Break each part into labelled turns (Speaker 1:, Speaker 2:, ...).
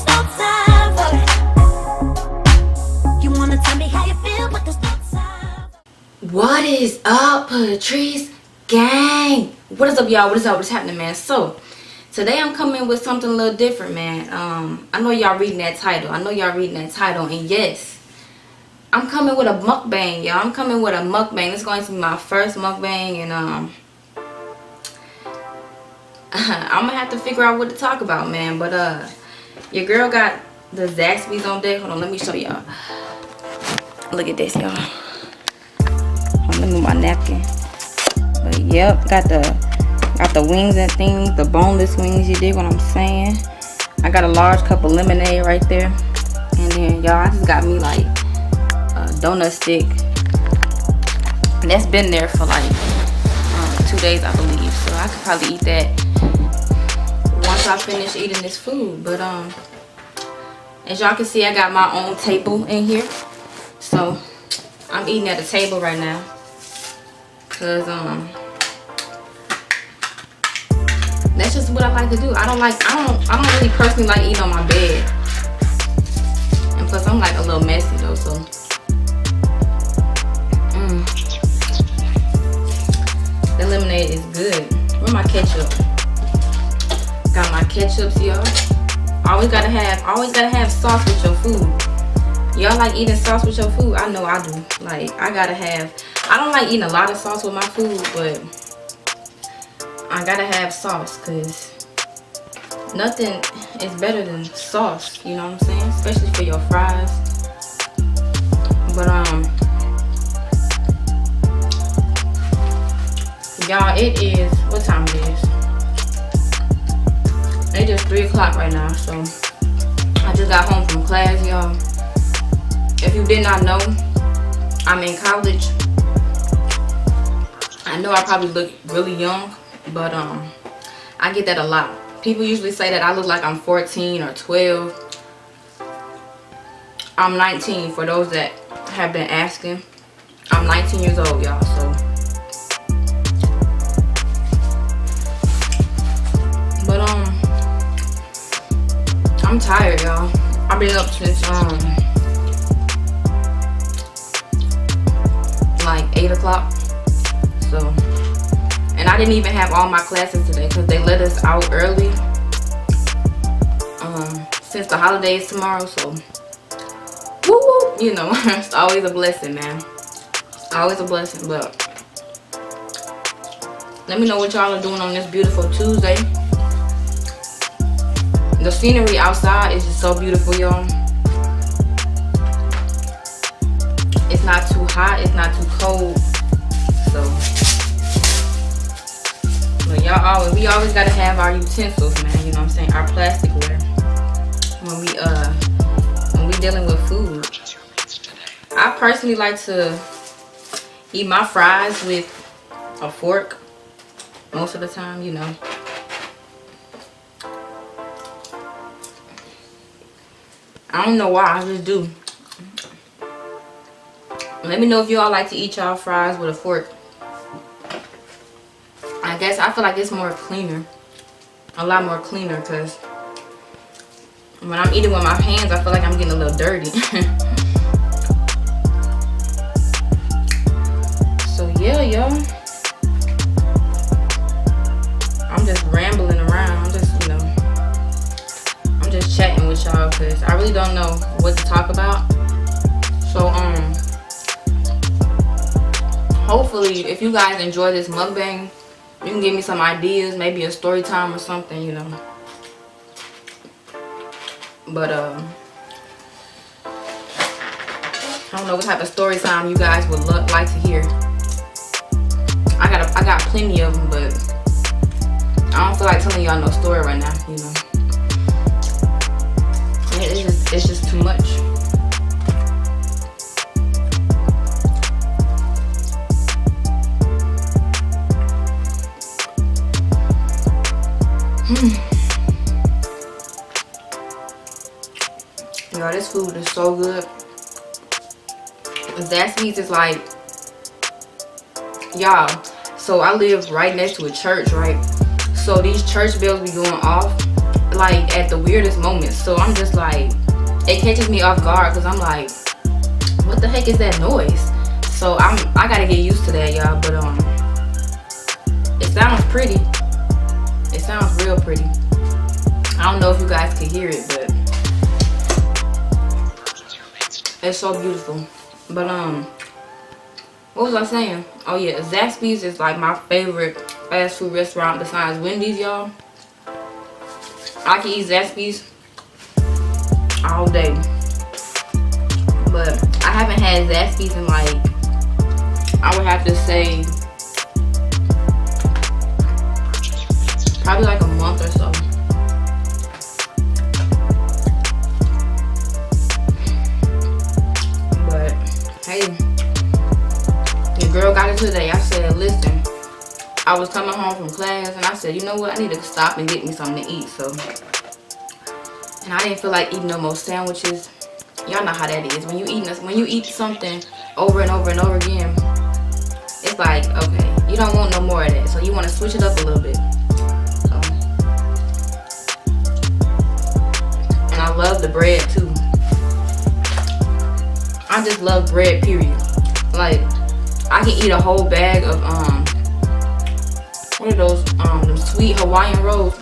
Speaker 1: there's no time for it. You wanna tell me how you feel, but there's no time.
Speaker 2: What is up, Patrice gang? What is up, y'all? What is up? What's happening, man? So today I'm coming with something a little different, man. I know y'all reading that title. And yes, I'm coming with a mukbang, y'all. I'm coming with a mukbang. This is going to be my first mukbang, and I'm gonna have to figure out what to talk about, man. But your girl got the ZAXBYS on deck. Hold on, let me show y'all. Look at this, y'all. Let me move my napkin. But yep, got the wings and things, the boneless wings. You dig what I'm saying? I got a large cup of lemonade right there, and then y'all, I just got me like a donut stick, and that's been there for like 2 days, I believe. So I could probably eat that once I finish eating this food. But as y'all can see, I got my own table in here, so I'm eating at a table right now. Cause that's just what I like to do. I don't really personally like eating on my bed. And plus I'm like a little messy though, so the lemonade is good. Where's my ketchup? Got my ketchups, y'all. Always gotta have sauce with your food. Y'all like eating sauce with your food? I know I do. Like, I don't like eating a lot of sauce with my food, but I gotta have sauce, because nothing is better than sauce, you know what I'm saying? Especially for your fries. But y'all, it is, what time it is? It is 3 o'clock right now, so I just got home from class, y'all. If you did not know, I'm in college. I know I probably look really young, but I get that a lot. People usually say that I look like I'm 14 or 12. I'm 19, for those that have been asking. I'm 19 years old, y'all, so. But I'm tired, y'all. I've been up since like 8 o'clock. So, and I didn't even have all my classes today because they let us out early since the holidays tomorrow. So, woo woo, you know, it's always a blessing, man. It's always a blessing. But let me know what y'all are doing on this beautiful Tuesday. The scenery outside is just so beautiful, y'all. It's not too hot, it's not too cold. So, but we always gotta have our utensils, man, you know what I'm saying? Our plasticware when we dealing with food. I personally like to eat my fries with a fork most of the time, you know. I don't know why, I just do. Let me know if y'all like to eat y'all fries with a fork. I guess I feel like it's more cleaner. A lot more cleaner, because when I'm eating with my hands, I feel like I'm getting a little dirty. So yeah, y'all. I'm just rambling around. I'm just chatting with y'all, because I really don't know what to talk about. So hopefully, if you guys enjoy this mukbang, you can give me some ideas, maybe a story time or something, you know. But I don't know what type of story time you guys would like to hear. I got plenty of them, but I don't feel like telling y'all no story right now, you know. It's just too much. Y'all, this food is so good. ZAXBYS is like, y'all, so I live right next to a church, right? So these church bells be going off like at the weirdest moments. So I'm just like, it catches me off guard because I'm like, what the heck is that noise? So I gotta get used to that, y'all. But it sounds pretty. It sounds real pretty. I don't know if you guys can hear it, but it's so beautiful. But what was I saying? Oh yeah, ZAXBYS is like my favorite fast food restaurant besides Wendy's, y'all. I can eat ZAXBYS all day. But I haven't had ZAXBYS in like, I would have to say, probably like a month or so. But hey, your girl got it today. I said, listen, I was coming home from class and I said, you know what, I need to stop and get me something to eat. So, and I didn't feel like eating no more sandwiches. Y'all know how that is. When you eat something over and over and over again, it's like, okay, you don't want no more of that. So you want to switch it up a little bit. So, and I love the bread too. I just love bread, period. Like, I can eat a whole bag of what are those them sweet Hawaiian rolls.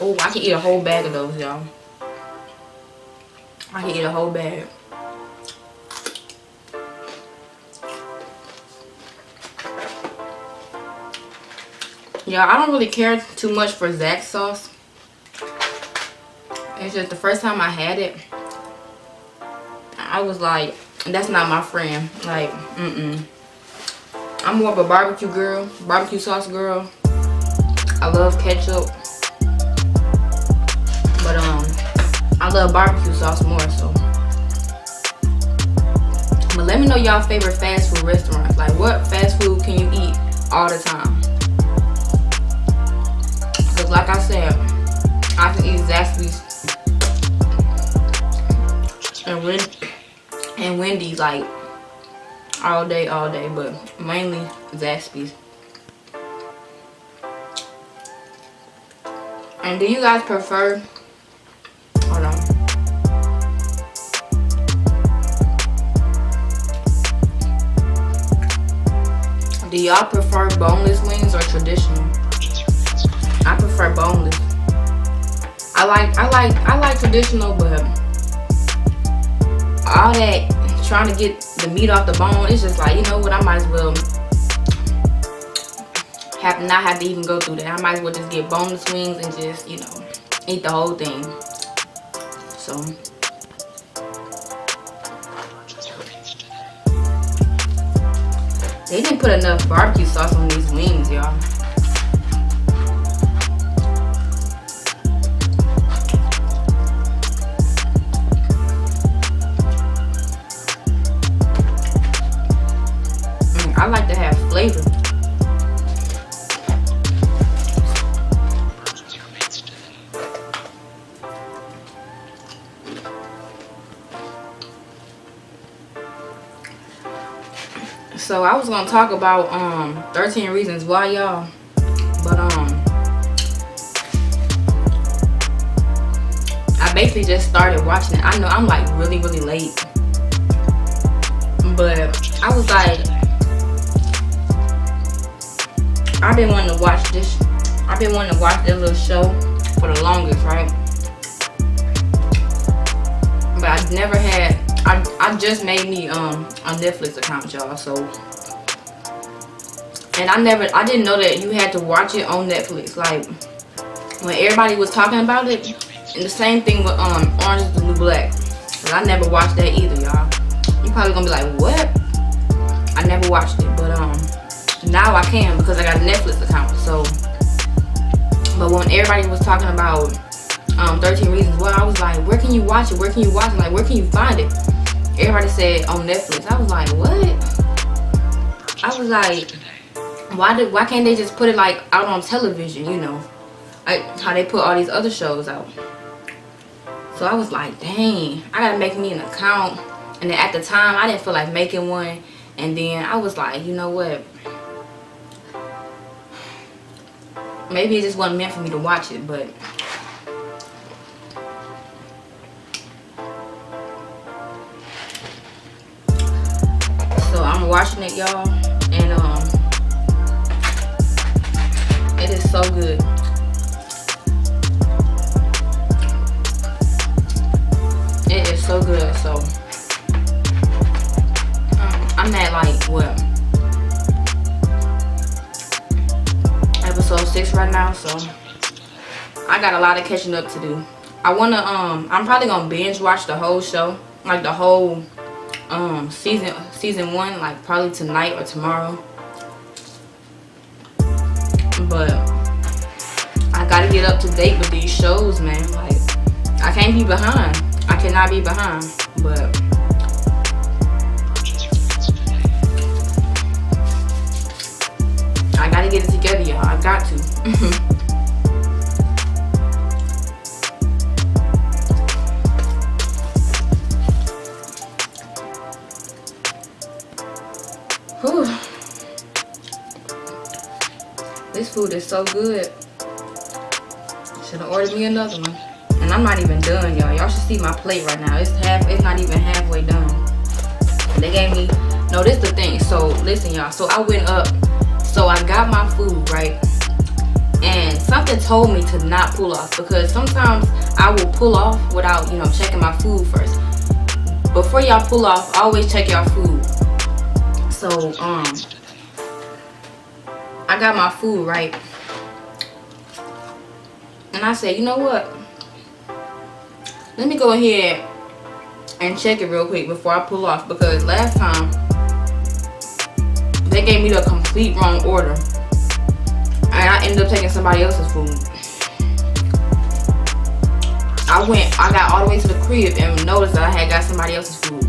Speaker 2: Oh, I can eat a whole bag of those, y'all. I can eat a whole bag. Yeah, I don't really care too much for ZAXBYS sauce. It's just the first time I had it, I was like, that's not my friend. Like, I'm more of a barbecue girl, barbecue sauce girl. I love ketchup, but I love barbecue sauce more so. But let me know y'all favorite fast food restaurants. Like, what fast food can you eat all the time? Because like I said, I can eat ZAXBYS and Wendy's like all day, but mainly ZAXBYS. And do you guys prefer, hold on, do y'all prefer boneless wings or traditional? I prefer boneless. I like traditional, but all that trying to get the meat off the bone, it's just like, you know what, I might as well not have to even go through that. I might as well just get boneless wings and just, you know, eat the whole thing. So they didn't put enough barbecue sauce on these wings, y'all. I like to have flavor. So I was gonna talk about 13 reasons why, y'all, but I basically just started watching it. I know I'm like really late, but I was like, I've been wanting to watch this. I've been wanting to watch this little show for the longest, right? But I never had. I just made me a Netflix account, y'all. So, and I didn't know that you had to watch it on Netflix. Like when everybody was talking about it, and the same thing with Orange is the New Black. But I never watched that either, y'all. You probably gonna be like, what? I never watched it, but now I can because I got a Netflix account. So, but when everybody was talking about 13 Reasons Why, I was like, where can you watch it? Where can you watch it? Like, where can you find it? Everybody said on Netflix. I was like, what? I was like, why can't they just put it like out on television? You know, like how they put all these other shows out. So I was like, dang, I gotta make me an account. And then at the time, I didn't feel like making one. And then I was like, you know what? Maybe it just wasn't meant for me to watch it, but I'm watching it, y'all, and it is so good. It is so good. So I'm at like what, episode 6 right now, so I got a lot of catching up to do. I wanna I'm probably gonna binge watch the whole show, like the whole season 1, like probably tonight or tomorrow. But I gotta get up to date with these shows, man. Like, I can't be behind. I cannot be behind. But I gotta get it together, y'all. I got to. Whew. This food is so good. Should have ordered me another one. And I'm not even done, y'all. Y'all should see my plate right now. It's not even halfway done. They gave me, no, this the thing. So listen, y'all. So I went up. So I got my food, right? And something told me to not pull off, because sometimes I will pull off without, you know, checking my food first. Before y'all pull off, always check y'all food. So I got my food, right? And I said, you know what? Let me go ahead and check it real quick before I pull off, because last time they gave me the complete wrong order and I ended up taking somebody else's food. I got all the way to the crib and noticed that I had got somebody else's food.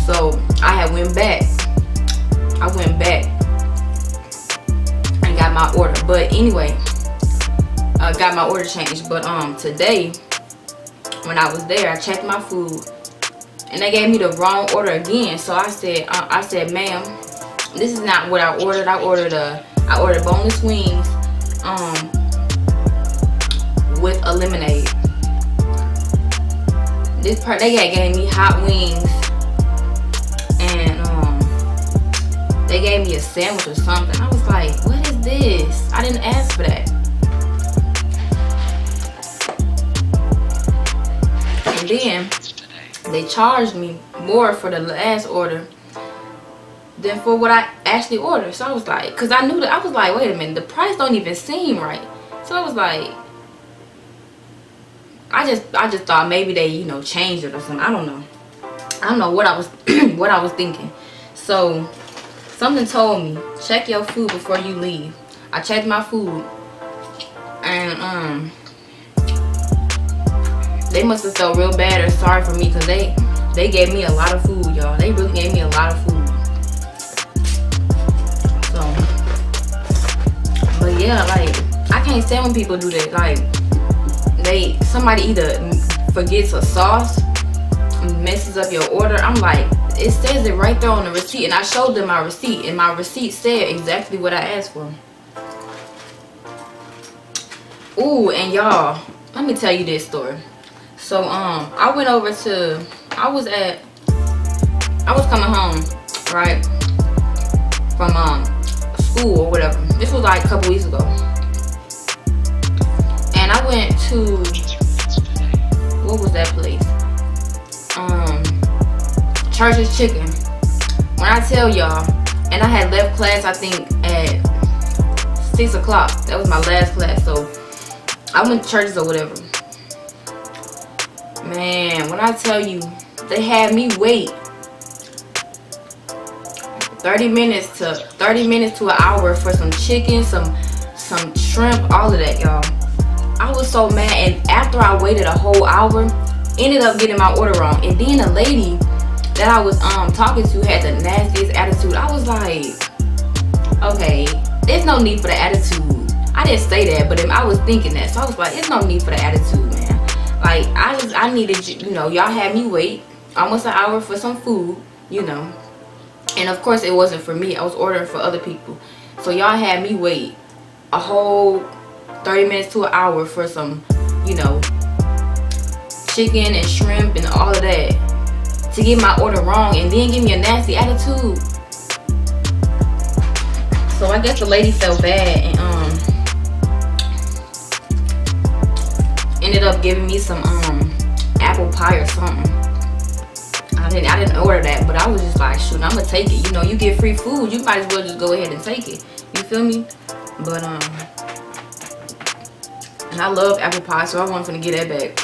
Speaker 2: So I had went back. I went back and got my order. But anyway, I got my order changed. But today, when I was there, I checked my food and they gave me the wrong order again. So I said, ma'am, this is not what I ordered. I ordered boneless wings with a lemonade. They gave me hot wings, and they gave me a sandwich or something. I was like, what is this? I didn't ask for that. And then they charged me more for the last order than for what I actually ordered. So I was like, because I knew that, I was like, wait a minute, the price don't even seem right. So I was like, I just thought maybe they, you know, changed it or something. I don't know what I was what I was thinking. So something told me, check your food before you leave. I checked my food, and they must have felt real bad or sorry for me, because they gave me a lot of food, y'all. They really gave me a lot of food. So, but yeah, like, I can't stand when people do that. Like, somebody either forgets a sauce, messes up your order. I'm like, it says it right there on the receipt, and I showed them my receipt, and my receipt said exactly what I asked for. Ooh, and y'all, let me tell you this story. So I went over to, I was coming home, right, from school or whatever. This was like a couple weeks ago. And I went to, what was that place? Church's Chicken. When I tell y'all, and I had left class, I think at 6 o'clock. That was my last class. So I went to Church's or whatever. Man, when I tell you, they had me wait 30 minutes to an hour for some chicken, some shrimp, all of that, y'all. I was so mad, and after I waited a whole hour, ended up getting my order wrong. And then the lady that I was talking to had the nastiest attitude. I was like, okay, there's no need for the attitude. I didn't say that, but I was thinking that. So I was like, there's no need for the attitude, man. Like, I needed, you know, y'all had me wait almost an hour for some food, you know. And of course it wasn't for me. I was ordering for other people. So y'all had me wait a whole 30 minutes to an hour for some, you know, chicken and shrimp and all of that, to get my order wrong and then give me a nasty attitude. So I guess the lady felt bad and ended up giving me some apple pie or something. I didn't order that, but I was just like, shoot, I'm gonna take it. You know, you get free food, you might as well just go ahead and take it. You feel me? But and I love apple pie, so I wasn't finna get that back.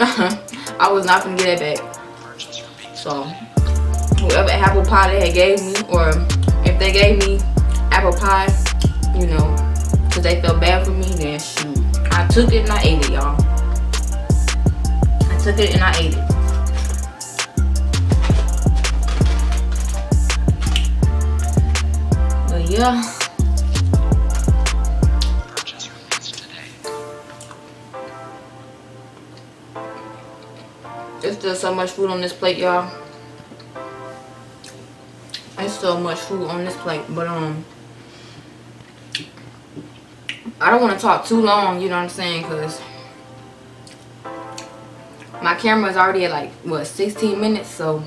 Speaker 2: I was not finna get that back. So whoever apple pie they had gave me, or if they gave me apple pie, you know, because they felt bad for me, then shoot, I took it and I ate it, y'all. I took it and I ate it. But yeah. There's still so much food on this plate, y'all. There's so much food on this plate, but I don't want to talk too long, you know what I'm saying, because my camera is already at like, what, 16 minutes, so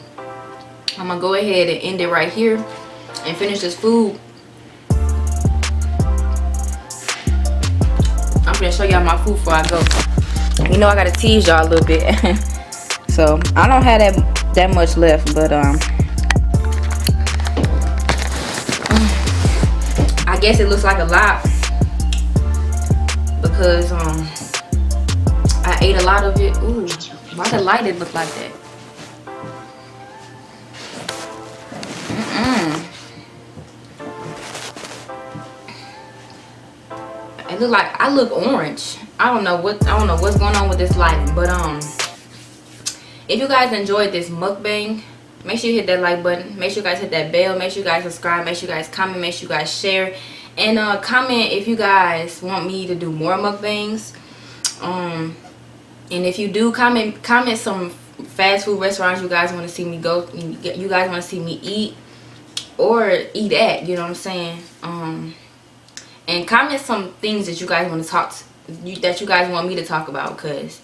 Speaker 2: I'm going to go ahead and end it right here and finish this food. I'm going to show y'all my food before I go. You know I got to tease y'all a little bit. So, I don't have that much left, but I guess it looks like a lot because I ate a lot of it. Ooh, why the light it look like that? It look like I look orange. I don't know what's going on with this lighting, but if you guys enjoyed this mukbang, make sure you hit that like button. Make sure you guys hit that bell. Make sure you guys subscribe. Make sure you guys comment. Make sure you guys share. And comment if you guys want me to do more mukbangs. And if you do, comment some fast food restaurants you guys want to see me go. You guys want to see me eat or eat at. You know what I'm saying? And comment some things that you guys want to that you guys want me to talk about, cause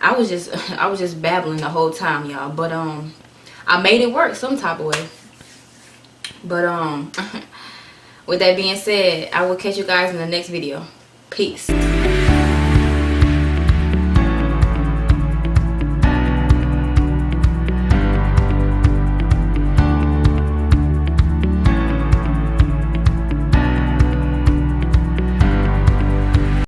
Speaker 2: I was just babbling the whole time, y'all. But I made it work some type of way. But with that being said, I will catch you guys in the next video. Peace.